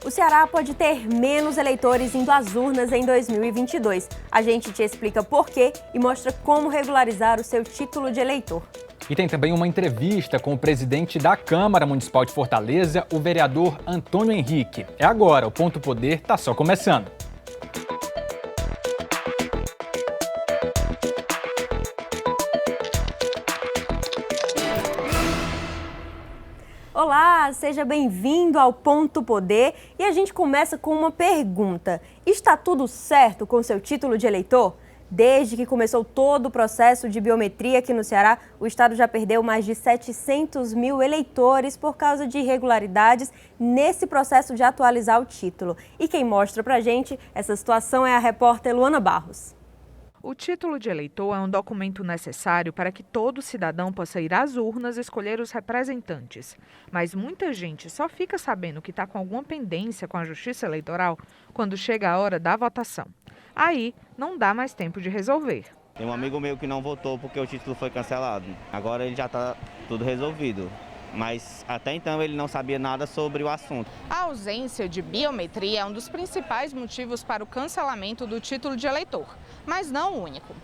O Ceará pode ter menos eleitores indo às urnas em 2022. A gente te explica por quê e mostra como regularizar o seu título de eleitor. E tem também uma entrevista com o presidente da Câmara Municipal de Fortaleza, o vereador Antônio Henrique. É agora, o Ponto Poder está só começando. Olá, seja bem-vindo ao Ponto Poder e a gente começa com uma pergunta. Está tudo certo com seu título de eleitor? Desde que começou todo o processo de biometria aqui no Ceará, o estado já perdeu mais de 700 mil eleitores por causa de irregularidades nesse processo de atualizar o título. E quem mostra pra gente essa situação é a repórter Luana Barros. O título de eleitor é um documento necessário para que todo cidadão possa ir às urnas escolher os representantes. Mas muita gente só fica sabendo que está com alguma pendência com a Justiça Eleitoral quando chega a hora da votação. Aí, não dá mais tempo de resolver. Tem um amigo meu que não votou porque o título foi cancelado. Agora ele já está tudo resolvido. Mas até então ele não sabia nada sobre o assunto. A ausência de biometria é um dos principais motivos para o cancelamento do título de eleitor, mas não o único.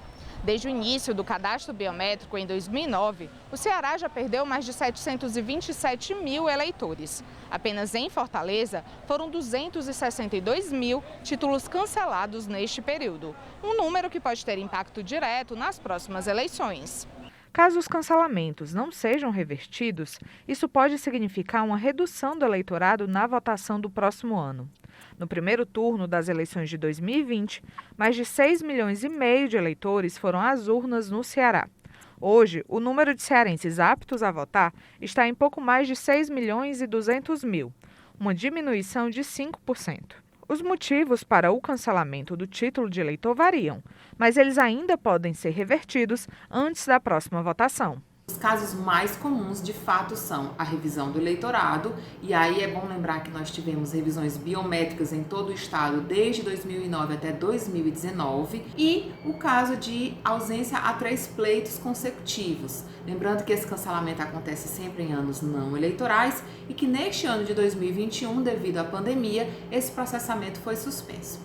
Desde o início do cadastro biométrico em 2009, o Ceará já perdeu mais de 727 mil eleitores. Apenas em Fortaleza foram 262 mil títulos cancelados neste período, um número que pode ter impacto direto nas próximas eleições. Caso os cancelamentos não sejam revertidos, isso pode significar uma redução do eleitorado na votação do próximo ano. No primeiro turno das eleições de 2020, mais de 6,5 milhões de eleitores foram às urnas no Ceará. Hoje, o número de cearenses aptos a votar está em pouco mais de 6,2 milhões, uma diminuição de 5%. Os motivos para o cancelamento do título de eleitor variam, mas eles ainda podem ser revertidos antes da próxima votação. Os casos mais comuns, de fato, são a revisão do eleitorado, e aí é bom lembrar que nós tivemos revisões biométricas em todo o estado desde 2009 até 2019, e o caso de ausência a 3 pleitos consecutivos. Lembrando que esse cancelamento acontece sempre em anos não eleitorais e que neste ano de 2021, devido à pandemia, esse processamento foi suspenso.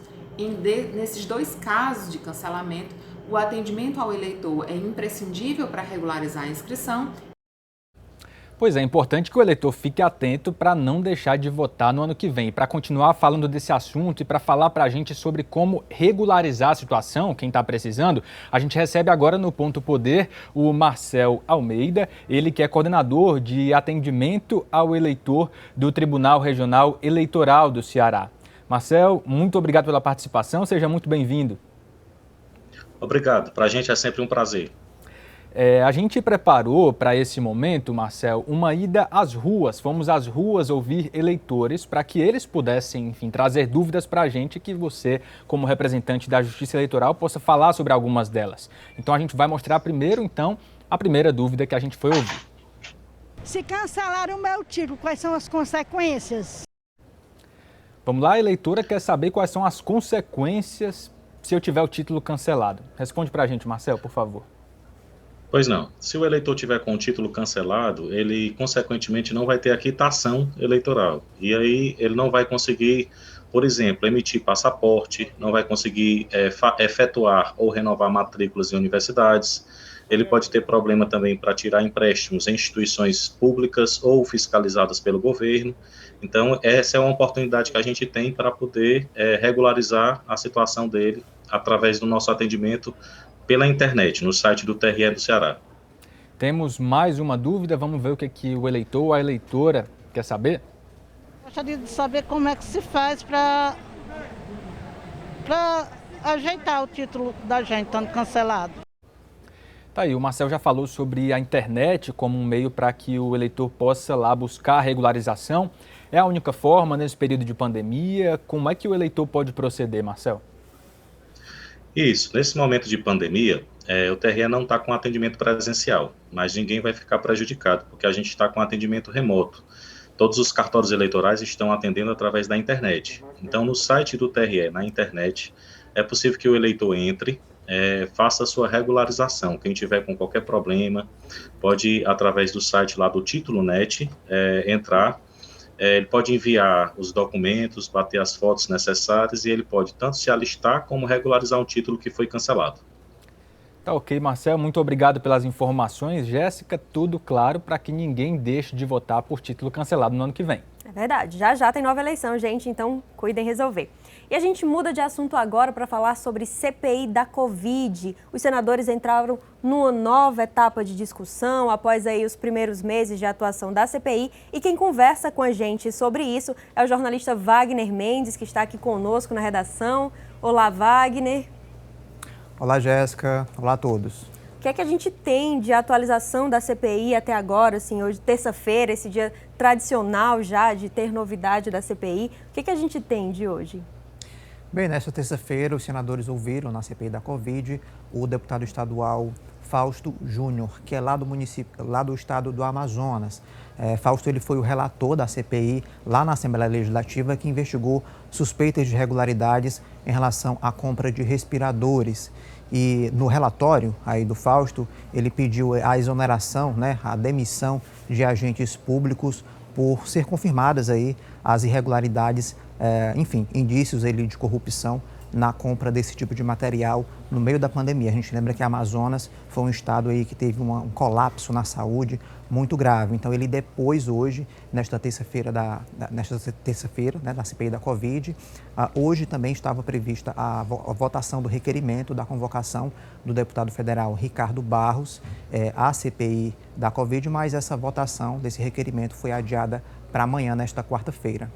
Nesses 2 casos de cancelamento, o atendimento ao eleitor é imprescindível para regularizar a inscrição. Pois é, importante que o eleitor fique atento para não deixar de votar no ano que vem. Para continuar falando desse assunto e para falar para a gente sobre como regularizar a situação, quem está precisando, a gente recebe agora no Ponto Poder o Marcel Almeida, ele que é coordenador de atendimento ao eleitor do Tribunal Regional Eleitoral do Ceará. Marcel, muito obrigado pela participação, seja muito bem-vindo. Obrigado, para a gente é sempre um prazer. A gente preparou para esse momento, Marcel, uma ida às ruas. Fomos às ruas ouvir eleitores para que eles pudessem, enfim, trazer dúvidas para a gente que você, como representante da Justiça Eleitoral, possa falar sobre algumas delas. Então a gente vai mostrar primeiro, então, a primeira dúvida que a gente foi ouvir. Se cancelaram o meu título, quais são as consequências? Vamos lá, a eleitora quer saber quais são as consequências se eu tiver o título cancelado. Responde para a gente, Marcel, por favor. Pois não. Se o eleitor tiver com o título cancelado, ele, consequentemente, não vai ter a quitação eleitoral. E aí ele não vai conseguir, por exemplo, emitir passaporte, não vai conseguir efetuar ou renovar matrículas em universidades. Ele pode ter problema também para tirar empréstimos em instituições públicas ou fiscalizadas pelo governo. Então, essa é uma oportunidade que a gente tem para poder regularizar a situação dele através do nosso atendimento pela internet, no site do TRE do Ceará. Temos mais uma dúvida, vamos ver o que o eleitor ou a eleitora quer saber? Gostaria de saber como é que se faz para ajeitar o título da gente estando cancelado. Tá aí, o Marcel já falou sobre a internet como um meio para que o eleitor possa lá buscar a regularização. É a única forma nesse período de pandemia? Como é que o eleitor pode proceder, Marcel? Isso, nesse momento de pandemia, o TRE não está com atendimento presencial, mas ninguém vai ficar prejudicado, porque a gente está com atendimento remoto. Todos os cartórios eleitorais estão atendendo através da internet. Então, no site do TRE, na internet, é possível que o eleitor entre, faça a sua regularização. Quem tiver com qualquer problema, pode, através do site lá do Título Net, entrar Ele pode enviar os documentos, bater as fotos necessárias e ele pode tanto se alistar como regularizar um título que foi cancelado. Tá ok, Marcelo, muito obrigado pelas informações. Jéssica, tudo claro para que ninguém deixe de votar por título cancelado no ano que vem. É verdade, já tem nova eleição, gente, então cuidem resolver. E a gente muda de assunto agora para falar sobre CPI da Covid. Os senadores entraram numa nova etapa de discussão após aí os primeiros meses de atuação da CPI. E quem conversa com a gente sobre isso é o jornalista Wagner Mendes, que está aqui conosco na redação. Olá, Wagner. Olá, Jéssica. Olá a todos. O que é que a gente tem de atualização da CPI até agora, assim, hoje, terça-feira, esse dia tradicional já de ter novidade da CPI? O que é que a gente tem de hoje? Bem, nesta terça-feira, os senadores ouviram na CPI da Covid o deputado estadual Fausto Júnior, que é lá do estado do Amazonas. Fausto ele foi o relator da CPI lá na Assembleia Legislativa, que investigou suspeitas de irregularidades em relação à compra de respiradores. E no relatório aí do Fausto, ele pediu a exoneração, a demissão de agentes públicos por ser confirmadas aí as irregularidades, indícios de corrupção na compra desse tipo de material no meio da pandemia. A gente lembra que a Amazonas foi um estado aí que teve um colapso na saúde muito grave. Então ele depois hoje, nesta terça-feira da CPI da Covid, hoje também estava prevista a votação do requerimento da convocação do deputado federal Ricardo Barros à CPI da Covid, mas essa votação desse requerimento foi adiada para amanhã, nesta quarta-feira.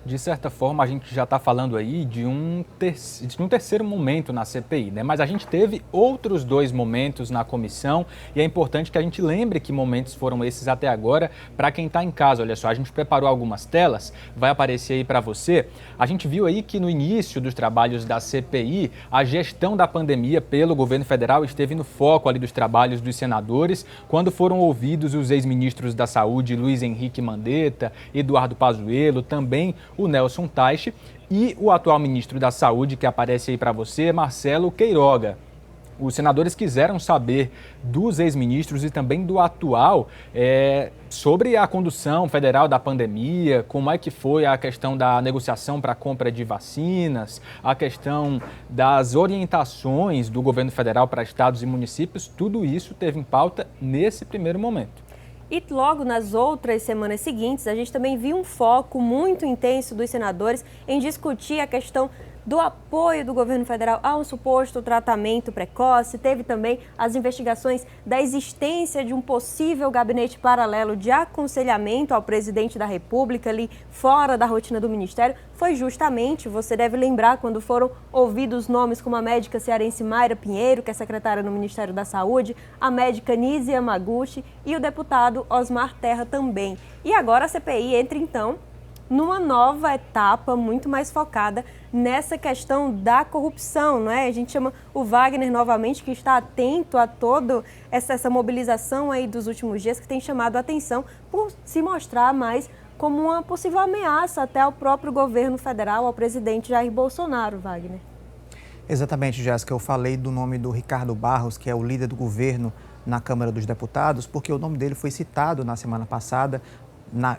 De certa forma, a gente já está falando aí de um terceiro momento na CPI, né? Mas a gente teve outros 2 momentos na comissão e é importante que a gente lembre que momentos foram esses até agora para quem está em casa. Olha só, a gente preparou algumas telas, vai aparecer aí para você. A gente viu aí que no início dos trabalhos da CPI, a gestão da pandemia pelo governo federal esteve no foco ali dos trabalhos dos senadores, quando foram ouvidos os ex-ministros da Saúde, Luiz Henrique Mandetta, Eduardo Pazuello, também o Nelson Teich e o atual ministro da Saúde, que aparece aí para você, Marcelo Queiroga. Os senadores quiseram saber dos ex-ministros e também do atual sobre a condução federal da pandemia, como é que foi a questão da negociação para a compra de vacinas, a questão das orientações do governo federal para estados e municípios. Tudo isso teve em pauta nesse primeiro momento. E logo nas outras semanas seguintes, a gente também viu um foco muito intenso dos senadores em discutir a questão do apoio do governo federal a um suposto tratamento precoce. Teve também as investigações da existência de um possível gabinete paralelo de aconselhamento ao presidente da República, ali fora da rotina do Ministério. Foi justamente, você deve lembrar, quando foram ouvidos nomes como a médica cearense Mayra Pinheiro, que é secretária no Ministério da Saúde, a médica Nise Yamaguchi e o deputado Osmar Terra também. E agora a CPI entra, então, numa nova etapa muito mais focada nessa questão da corrupção, não é? A gente chama o Wagner novamente, que está atento a toda essa mobilização aí dos últimos dias, que tem chamado a atenção por se mostrar mais como uma possível ameaça até ao próprio governo federal, ao presidente Jair Bolsonaro, Wagner. Exatamente, Jéssica. Eu falei do nome do Ricardo Barros, que é o líder do governo na Câmara dos Deputados, porque o nome dele foi citado na semana passada,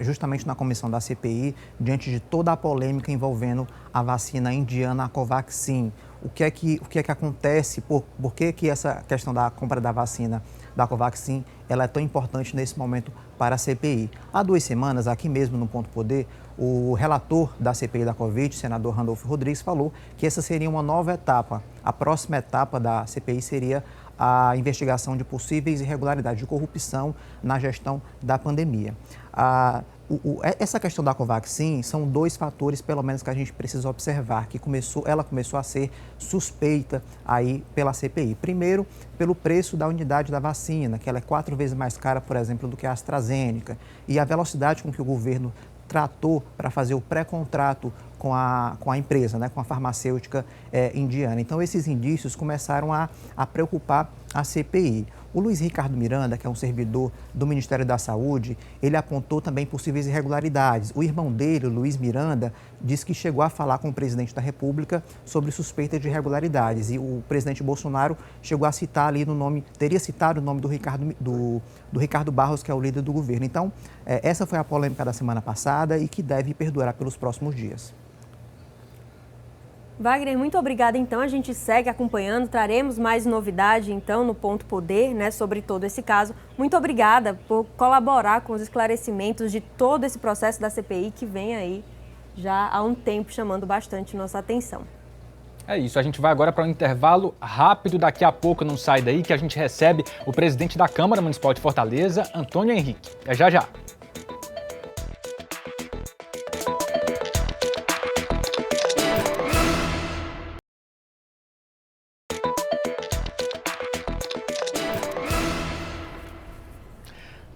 justamente na comissão da CPI, diante de toda a polêmica envolvendo a vacina indiana, a Covaxin. O que é que acontece, por que essa questão da compra da vacina da Covaxin ela é tão importante nesse momento para a CPI? Há 2 semanas, aqui mesmo no Ponto Poder, o relator da CPI da Covid, o senador Randolfo Rodrigues, falou que essa seria uma nova etapa. A próxima etapa da CPI seria a investigação de possíveis irregularidades de corrupção na gestão da pandemia. Essa questão da Covaxin são 2 fatores, pelo menos, que a gente precisa observar, que ela começou a ser suspeita aí pela CPI. Primeiro, pelo preço da unidade da vacina, que ela é 4 vezes mais cara, por exemplo, do que a AstraZeneca, e a velocidade com que o governo tratou para fazer o pré-contrato com a empresa, com a farmacêutica indiana. Então, esses indícios começaram a preocupar a CPI. O Luiz Ricardo Miranda, que é um servidor do Ministério da Saúde, ele apontou também possíveis irregularidades. O irmão dele, o Luiz Miranda, disse que chegou a falar com o presidente da República sobre suspeitas de irregularidades. E o presidente Bolsonaro chegou a citar ali teria citado o nome do Ricardo Barros, que é o líder do governo. Então, essa foi a polêmica da semana passada e que deve perdurar pelos próximos dias. Wagner, muito obrigada. Então, a gente segue acompanhando, traremos mais novidade, então, no Ponto Poder, né, sobre todo esse caso. Muito obrigada por colaborar com os esclarecimentos de todo esse processo da CPI que vem aí já há um tempo chamando bastante nossa atenção. É isso, a gente vai agora para um intervalo rápido, daqui a pouco não sai daí que a gente recebe o presidente da Câmara Municipal de Fortaleza, Antônio Henrique. É já já.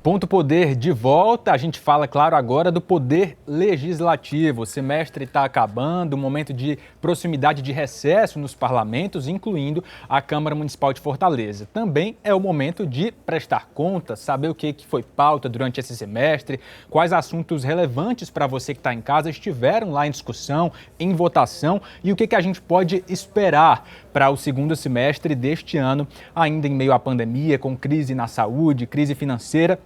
Ponto Poder de volta, a gente fala, claro, agora do Poder Legislativo. O semestre está acabando, um momento de proximidade de recesso nos parlamentos, incluindo a Câmara Municipal de Fortaleza. Também é o momento de prestar contas, saber o que foi pauta durante esse semestre, quais assuntos relevantes para você que está em casa estiveram lá em discussão, em votação e o que a gente pode esperar para o segundo semestre deste ano, ainda em meio à pandemia, com crise na saúde, crise financeira.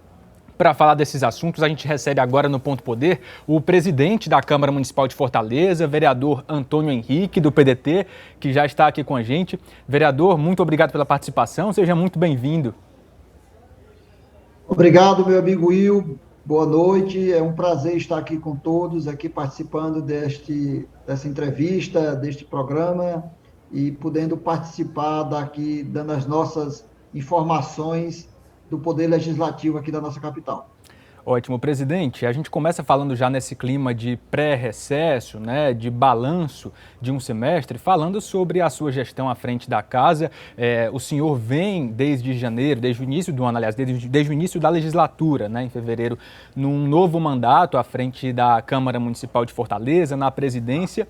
Para falar desses assuntos, a gente recebe agora no Ponto Poder o presidente da Câmara Municipal de Fortaleza, vereador Antônio Henrique, do PDT, que já está aqui com a gente. Vereador, muito obrigado pela participação, seja muito bem-vindo. Obrigado, meu amigo Will, boa noite, é um prazer estar aqui com todos, aqui participando dessa entrevista, deste programa e podendo participar daqui, dando as nossas informações do Poder Legislativo aqui da nossa capital. Ótimo, presidente. A gente começa falando já nesse clima de pré-recesso, né, de balanço de um semestre, falando sobre a sua gestão à frente da casa. O senhor vem desde janeiro, desde o início do ano, aliás, desde o início da legislatura, né, em fevereiro, num novo mandato à frente da Câmara Municipal de Fortaleza, na presidência.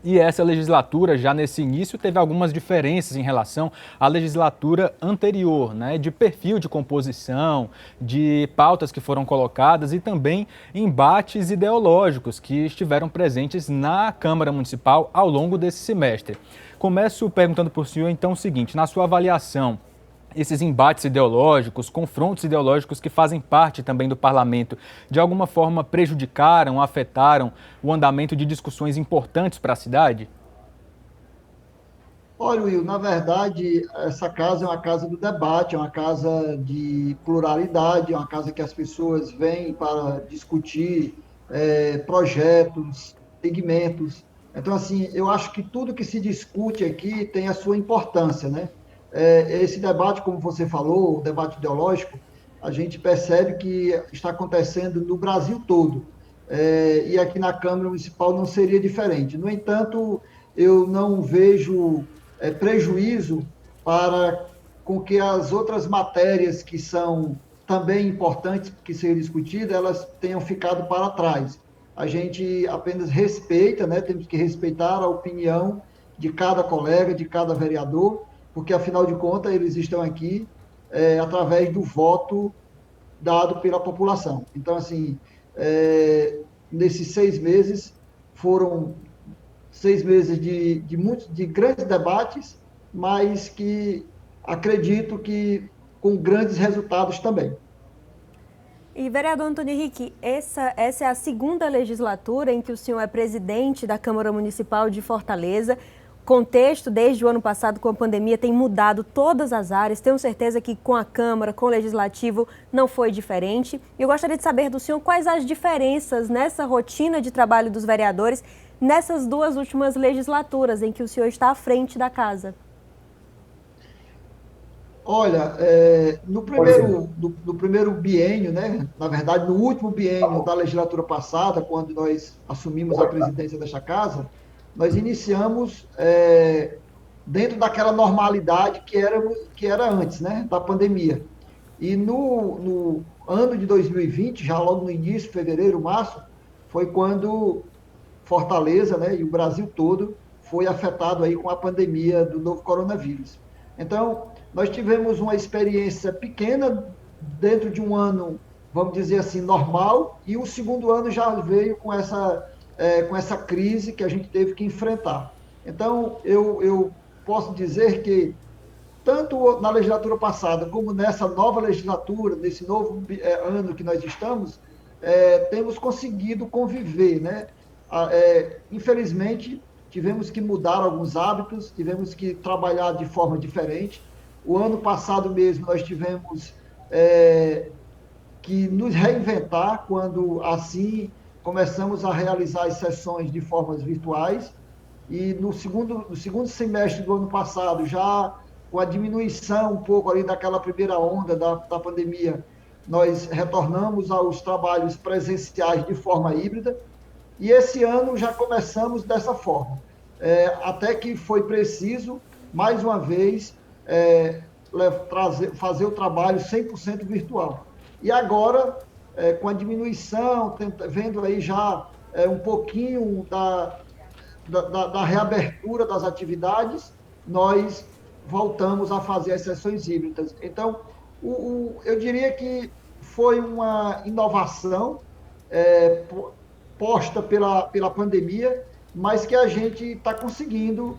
E essa legislatura, já nesse início, teve algumas diferenças em relação à legislatura anterior, né? De perfil de composição, de pautas que foram colocadas e também embates ideológicos que estiveram presentes na Câmara Municipal ao longo desse semestre. Começo perguntando para o senhor, então, o seguinte, na sua avaliação, esses embates ideológicos, confrontos ideológicos que fazem parte também do parlamento, de alguma forma prejudicaram, afetaram o andamento de discussões importantes para a cidade? Olha, Will, na verdade, essa casa é uma casa do debate, é uma casa de pluralidade, é uma casa que as pessoas vêm para discutir projetos, segmentos. Então, assim, eu acho que tudo que se discute aqui tem a sua importância, né? Esse debate, como você falou, o debate ideológico, a gente percebe que está acontecendo no Brasil todo. E aqui na Câmara Municipal não seria diferente. No entanto, eu não vejo prejuízo para com que as outras matérias que são também importantes que serem discutidas, elas tenham ficado para trás. A gente apenas respeita, né? Temos que respeitar a opinião de cada colega, de cada vereador, porque, afinal de contas, eles estão aqui através do voto dado pela população. Então, assim, nesses 6 meses, foram 6 meses de grandes debates, mas que acredito que com grandes resultados também. E, vereador Antônio Henrique, essa é a segunda legislatura em que o senhor é presidente da Câmara Municipal de Fortaleza. Contexto, desde o ano passado, com a pandemia, tem mudado todas as áreas. Tenho certeza que com a Câmara, com o Legislativo, não foi diferente. E eu gostaria de saber do senhor quais as diferenças nessa rotina de trabalho dos vereadores nessas 2 últimas legislaturas em que o senhor está à frente da casa. Olha, no primeiro biênio, né, na verdade, no último biênio da legislatura passada, quando nós assumimos a presidência desta casa, nós iniciamos dentro daquela normalidade que era antes, né, da pandemia. E no ano de 2020, já logo no início, fevereiro, março, foi quando Fortaleza, né, e o Brasil todo foi afetado aí com a pandemia do novo coronavírus. Então, nós tivemos uma experiência pequena dentro de um ano, vamos dizer assim, normal, e o segundo ano já veio com essa crise que a gente teve que enfrentar. Então, eu posso dizer que, tanto na legislatura passada, como nessa nova legislatura, nesse novo ano que nós estamos, temos conseguido conviver, né? Infelizmente, tivemos que mudar alguns hábitos, tivemos que trabalhar de forma diferente. O ano passado mesmo nós tivemos que nos reinventar quando, assim, começamos a realizar as sessões de formas virtuais. E no segundo semestre do ano passado, já com a diminuição um pouco ali daquela primeira onda da pandemia, nós retornamos aos trabalhos presenciais de forma híbrida. E esse ano já começamos dessa forma. Até que foi preciso, mais uma vez, fazer o trabalho 100% virtual. E agora, com a diminuição, vendo aí já um pouquinho da reabertura das atividades, nós voltamos a fazer as sessões híbridas. Então, eu diria que foi uma inovação posta pela pandemia, mas que a gente está conseguindo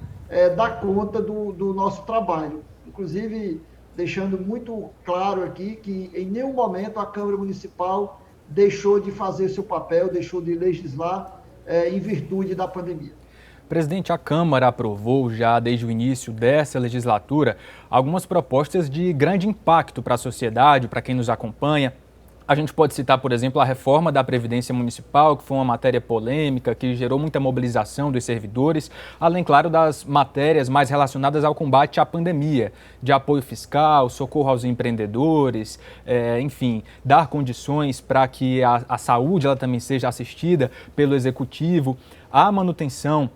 dar conta do nosso trabalho. Inclusive, deixando muito claro aqui que em nenhum momento a Câmara Municipal deixou de fazer seu papel, deixou de legislar em virtude da pandemia. Presidente, a Câmara aprovou já desde o início dessa legislatura algumas propostas de grande impacto para a sociedade, para quem nos acompanha. A gente pode citar, por exemplo, a reforma da Previdência Municipal, que foi uma matéria polêmica, que gerou muita mobilização dos servidores, além, claro, das matérias mais relacionadas ao combate à pandemia, de apoio fiscal, socorro aos empreendedores, enfim, dar condições para que a saúde ela também seja assistida pelo Executivo, a manutenção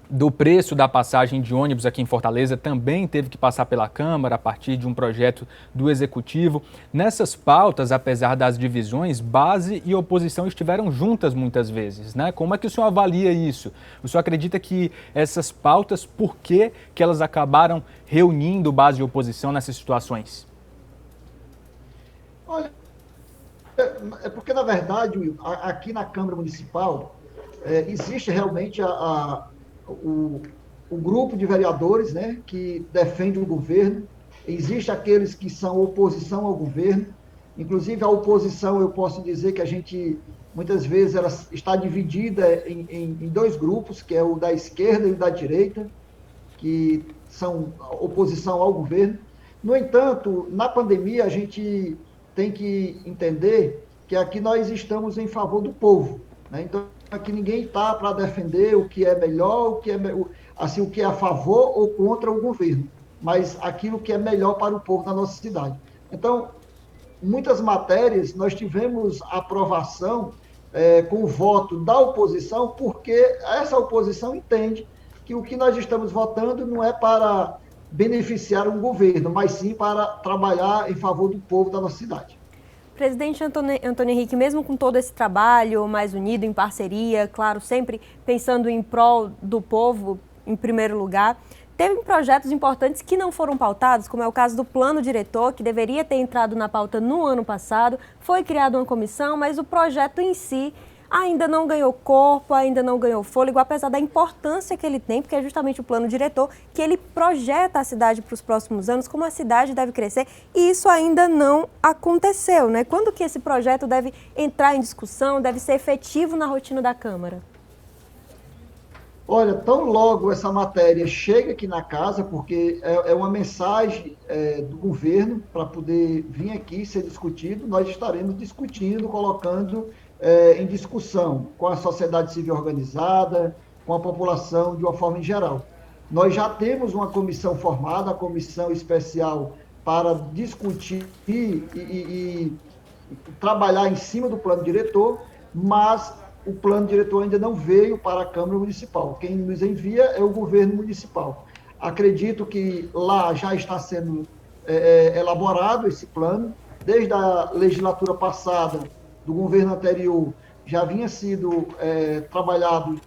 do preço da passagem de ônibus aqui em Fortaleza também teve que passar pela Câmara a partir de um projeto do Executivo. Nessas pautas, apesar das divisões, base e oposição estiveram juntas muitas vezes, né? Como é que o senhor avalia isso? O senhor acredita que essas pautas, por que elas acabaram reunindo base e oposição nessas situações? Olha, é porque, na verdade, Will, aqui na Câmara Municipal, existe realmente o grupo de vereadores, né, que defende o governo, existe aqueles que são oposição ao governo, inclusive a oposição, eu posso dizer que a gente, muitas vezes, ela está dividida em dois grupos, que é o da esquerda e o da direita, que são oposição ao governo. No entanto, na pandemia, a gente tem que entender que aqui nós estamos em favor do povo, né? Então, aqui ninguém está para defender o que é melhor, o que é a favor ou contra o governo, mas aquilo que é melhor para o povo da nossa cidade. Então, muitas matérias nós tivemos aprovação com o voto da oposição, porque essa oposição entende que o que nós estamos votando não é para beneficiar um governo, mas sim para trabalhar em favor do povo da nossa cidade. Presidente Antônio Henrique, mesmo com todo esse trabalho mais unido, em parceria, claro, sempre pensando em prol do povo em primeiro lugar, teve projetos importantes que não foram pautados, como é o caso do plano diretor, que deveria ter entrado na pauta no ano passado, foi criada uma comissão, mas o projeto em si ainda não ganhou corpo, ainda não ganhou fôlego, apesar da importância que ele tem, porque é justamente o plano diretor que ele projeta a cidade para os próximos anos, como a cidade deve crescer, e isso ainda não aconteceu, né? Quando que esse projeto deve entrar em discussão, deve ser efetivo na rotina da Câmara? Olha, tão logo essa matéria chega aqui na casa, porque é uma mensagem do governo para poder vir aqui ser discutido, nós estaremos discutindo, colocando em discussão com a sociedade civil organizada, com a população de uma forma em geral. Nós já temos uma comissão formada, a comissão especial para discutir e trabalhar em cima do plano diretor, mas o plano diretor ainda não veio para a Câmara Municipal. Quem nos envia é o governo municipal. Acredito que lá já está sendo elaborado esse plano, desde a legislatura passada, do governo anterior, já vinha sido trabalhado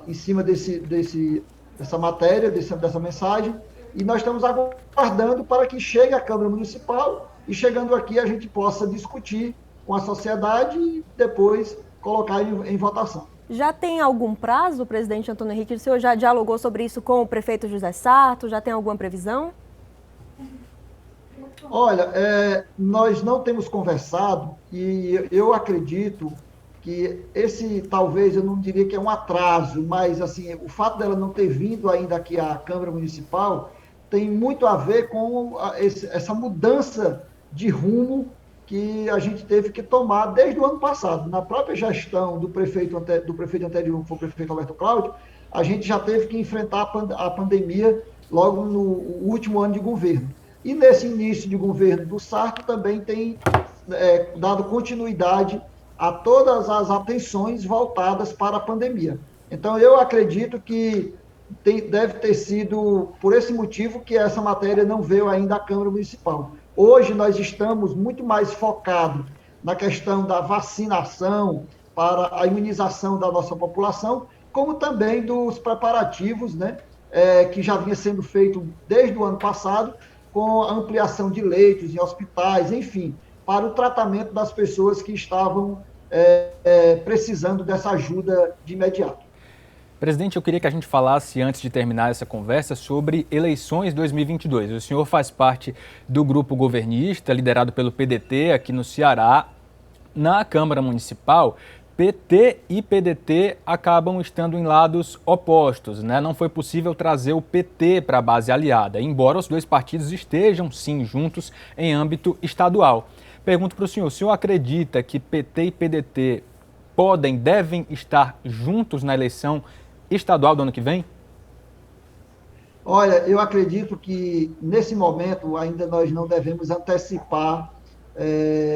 em cima dessa matéria, dessa mensagem, e nós estamos aguardando para que chegue à Câmara Municipal e chegando aqui a gente possa discutir com a sociedade e depois colocar em votação. Já tem algum prazo, presidente Antônio Henrique? O senhor já dialogou sobre isso com o prefeito José Sarto? Já tem alguma previsão? Olha, nós não temos conversado e eu acredito que esse, talvez, eu não diria que é um atraso, mas assim, o fato dela não ter vindo ainda aqui à Câmara Municipal tem muito a ver com essa mudança de rumo que a gente teve que tomar desde o ano passado. Na própria gestão do prefeito anterior, que foi o prefeito Alberto Cláudio, a gente já teve que enfrentar a pandemia logo no último ano de governo. E nesse início de governo do Sarto também tem dado continuidade a todas as atenções voltadas para a pandemia. Então, eu acredito que deve ter sido por esse motivo que essa matéria não veio ainda à Câmara Municipal. Hoje, nós estamos muito mais focados na questão da vacinação para a imunização da nossa população, como também dos preparativos, né, que já vinha sendo feito desde o ano passado, com a ampliação de leitos em hospitais, enfim, para o tratamento das pessoas que estavam precisando dessa ajuda de imediato. Presidente, eu queria que a gente falasse, antes de terminar essa conversa, sobre eleições 2022. O senhor faz parte do grupo governista, liderado pelo PDT aqui no Ceará. Na Câmara Municipal, PT e PDT acabam estando em lados opostos, né? Não foi possível trazer o PT para a base aliada, embora os dois partidos estejam, sim, juntos em âmbito estadual. Pergunto para o senhor acredita que PT e PDT devem estar juntos na eleição estadual do ano que vem? Olha, eu acredito que nesse momento ainda nós não devemos antecipar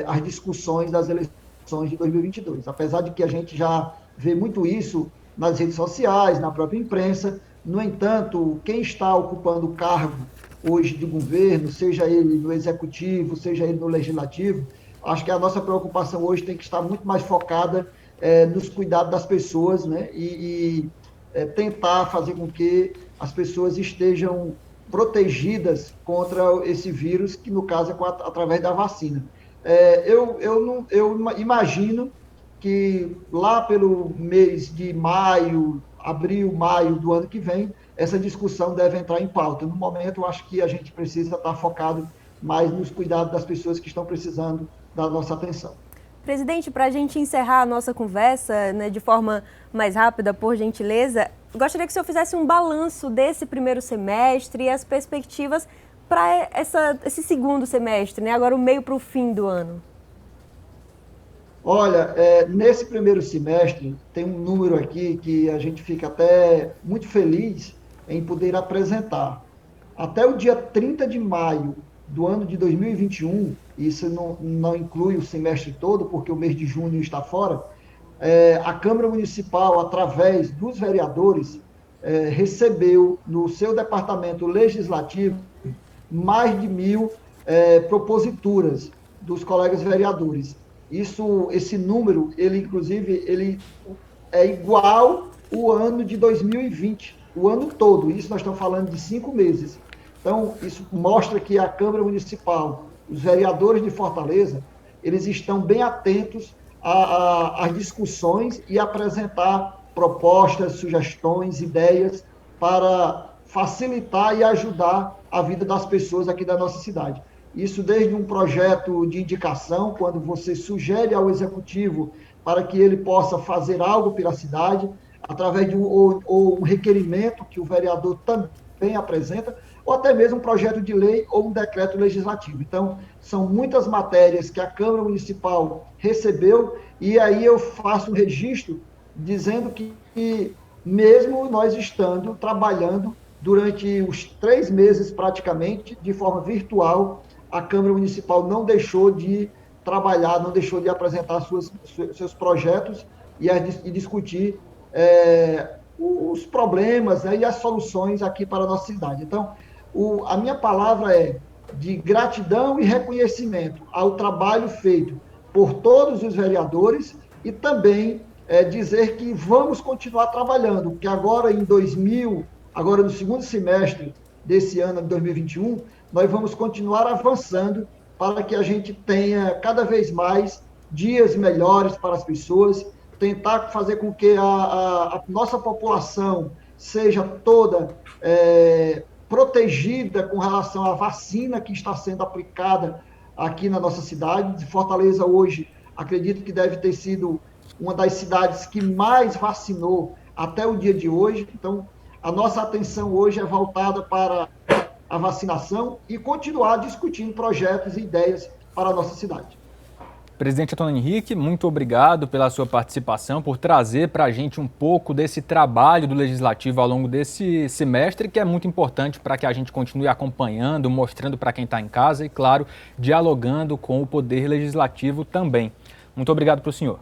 as discussões das eleições de 2022, apesar de que a gente já vê muito isso nas redes sociais, na própria imprensa. No entanto, quem está ocupando o cargo hoje de governo, seja ele no executivo, seja ele no legislativo, acho que a nossa preocupação hoje tem que estar muito mais focada nos cuidados das pessoas, né? E tentar fazer com que as pessoas estejam protegidas contra esse vírus, que no caso é através da vacina. Eu imagino que lá pelo mês de maio, abril, maio do ano que vem, essa discussão deve entrar em pauta. No momento, eu acho que a gente precisa estar focado mais nos cuidados das pessoas que estão precisando da nossa atenção. Presidente, para a gente encerrar a nossa conversa, né, de forma mais rápida, por gentileza, gostaria que o senhor fizesse um balanço desse primeiro semestre e as perspectivas para esse segundo semestre, né, agora o meio para o fim do ano. Olha, nesse primeiro semestre, tem um número aqui que a gente fica até muito feliz em poder apresentar. Até o dia 30 de maio do ano de 2021, isso não inclui o semestre todo, porque o mês de junho está fora, a Câmara Municipal, através dos vereadores, recebeu no seu departamento legislativo mais de 1.000 proposituras dos colegas vereadores. Esse número, ele é igual o ano de 2020, o ano todo. Isso nós estamos falando de 5 meses. Então, isso mostra que a Câmara Municipal, os vereadores de Fortaleza, eles estão bem atentos às discussões e apresentar propostas, sugestões, ideias para facilitar e ajudar a vida das pessoas aqui da nossa cidade. Isso desde um projeto de indicação, quando você sugere ao executivo para que ele possa fazer algo pela cidade, através de um requerimento que o vereador também apresenta, ou até mesmo um projeto de lei ou um decreto legislativo. Então, são muitas matérias que a Câmara Municipal recebeu, e aí eu faço um registro dizendo que mesmo nós estando trabalhando durante os 3 meses praticamente, de forma virtual, a Câmara Municipal não deixou de trabalhar, não deixou de apresentar seus projetos e discutir os problemas, né, e as soluções aqui para a nossa cidade. Então, a minha palavra é de gratidão e reconhecimento ao trabalho feito por todos os vereadores e também dizer que vamos continuar trabalhando, porque agora no segundo semestre desse ano de 2021, nós vamos continuar avançando para que a gente tenha cada vez mais dias melhores para as pessoas, tentar fazer com que a nossa população seja toda protegida com relação à vacina que está sendo aplicada aqui na nossa cidade. De Fortaleza hoje, acredito que deve ter sido uma das cidades que mais vacinou até o dia de hoje. Então, a nossa atenção hoje é voltada para a vacinação e continuar discutindo projetos e ideias para a nossa cidade. Presidente Antônio Henrique, muito obrigado pela sua participação, por trazer para a gente um pouco desse trabalho do Legislativo ao longo desse semestre, que é muito importante para que a gente continue acompanhando, mostrando para quem está em casa e, claro, dialogando com o Poder Legislativo também. Muito obrigado para o senhor.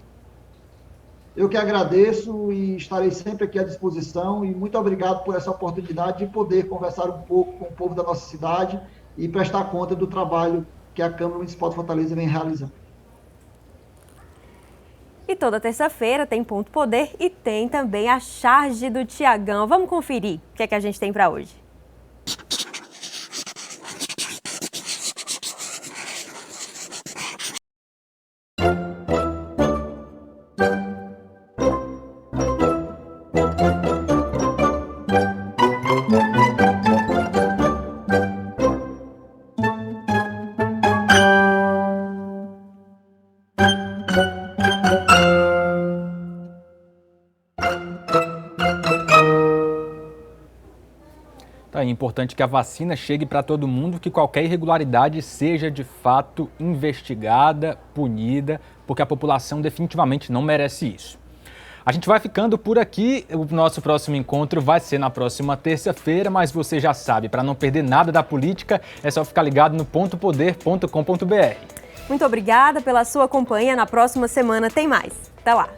Eu que agradeço e estarei sempre aqui à disposição, e muito obrigado por essa oportunidade de poder conversar um pouco com o povo da nossa cidade e prestar conta do trabalho que a Câmara Municipal de Fortaleza vem realizando. E toda terça-feira tem Ponto Poder e tem também a charge do Tiagão. Vamos conferir o que é que a gente tem para hoje. É importante que a vacina chegue para todo mundo, que qualquer irregularidade seja de fato investigada, punida, porque a população definitivamente não merece isso. A gente vai ficando por aqui, o nosso próximo encontro vai ser na próxima terça-feira, mas você já sabe, para não perder nada da política, é só ficar ligado no pontopoder.com.br. Muito obrigada pela sua companhia, na próxima semana tem mais. Até lá!